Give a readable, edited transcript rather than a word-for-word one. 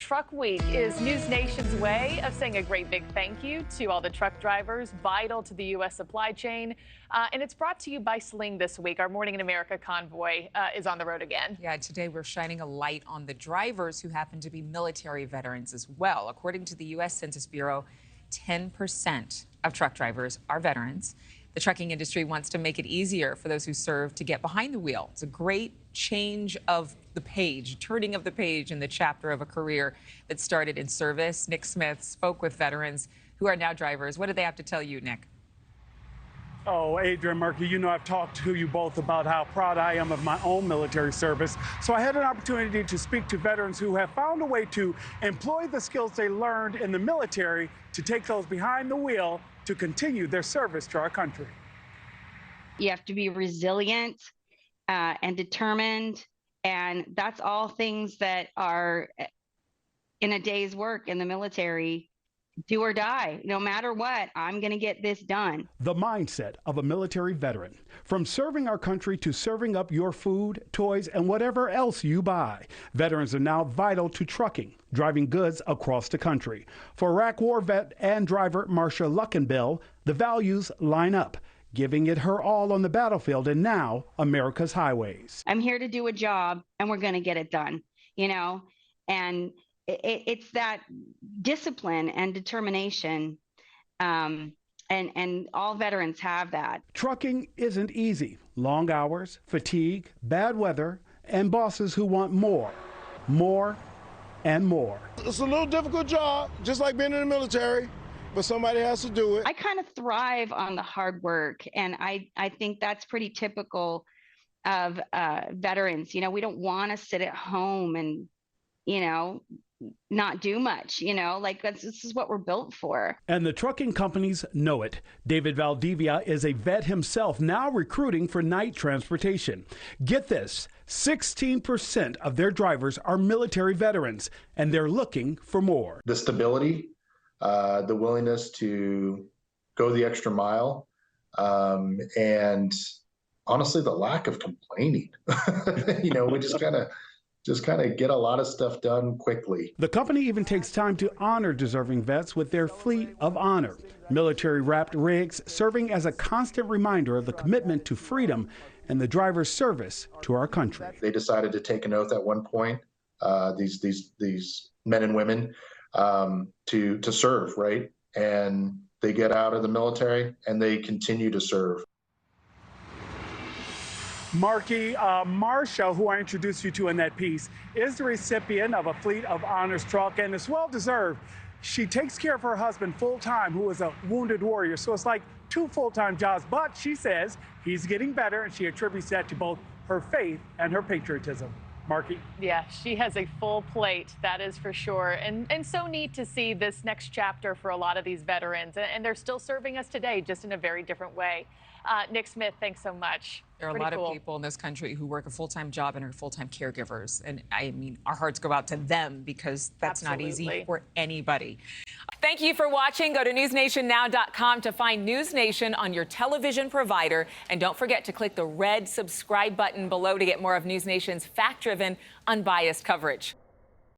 Truck Week is NewsNation's way of saying a great big thank you to all the truck drivers vital to the U.S. supply chain. And it's brought to you by Sling this week. Our Morning in America convoy is on the road again. Yeah, today we're shining a light on the drivers who happen to be military veterans as well. According to the U.S. Census Bureau, 10% of truck drivers are veterans. The trucking industry wants to make it easier for those who serve to get behind the wheel. It's a great change of the page, turning of the page in the chapter of a career that started in service. Nick Smith spoke with veterans who are now drivers. What did they have to tell you, Nick? Oh, Adrienne, Markie, you know I've talked to you both about how proud I am of my own military service. So I had an opportunity to speak to veterans who have found a way to employ the skills they learned in the military to take those behind the wheel to continue their service to our country. You have to be resilient and determined, and that's all things that are in a day's work in the military. Do or die. No matter what, I'm going to get this done. The mindset of a military veteran. From serving our country to serving up your food, toys, and whatever else you buy. Veterans are now vital to trucking, driving goods across the country. For Iraq War vet and driver Marcia Luckenbill, the values line up, giving it her all on the battlefield and now America's highways. I'm here to do a job, and we're going to get it done, you know, and it's that discipline and determination, and all veterans have that. Trucking isn't easy. Long hours, fatigue, bad weather, and bosses who want more, and more. It's a little difficult job, just like being in the military, but somebody has to do it. I kind of thrive on the hard work, and I think that's pretty typical of veterans. You know, we don't want to sit at home and, you know, not do much, you know, like this is what we're built for. And the trucking companies know it. David Valdivia is a vet himself, now recruiting for night transportation. Get this, 16% of their drivers are military veterans, and they're looking for more. The stability, the willingness to go the extra mile, and honestly, the lack of complaining. You know, we just kind of get a lot of stuff done quickly. The company even takes time to honor deserving vets with their fleet of honor. Military-wrapped rigs serving as a constant reminder of the commitment to freedom and the driver's service to our country. They decided to take an oath at one point, these men and women, to serve, right? And they get out of the military and they continue to serve. Markie, Marcia, who I introduced you to in that piece, is the recipient of a Fleet of Honors truck, and it's well-deserved. She takes care of her husband full-time, who is a wounded warrior, so it's like two full-time jobs, but she says he's getting better, and she attributes that to both her faith and her patriotism. Markie? Yeah, she has a full plate, that is for sure. And so neat to see this next chapter for a lot of these veterans, and they're still serving us today, just in a very different way. Nick Smith, thanks so much. There are a lot of people in this country who work a full-time job and are full-time caregivers. And I mean, our hearts go out to them because that's not easy for anybody. Thank you for watching. Go to newsnationnow.com to find News Nation on your television provider. And don't forget to click the red subscribe button below to get more of News Nation's fact-driven, unbiased coverage.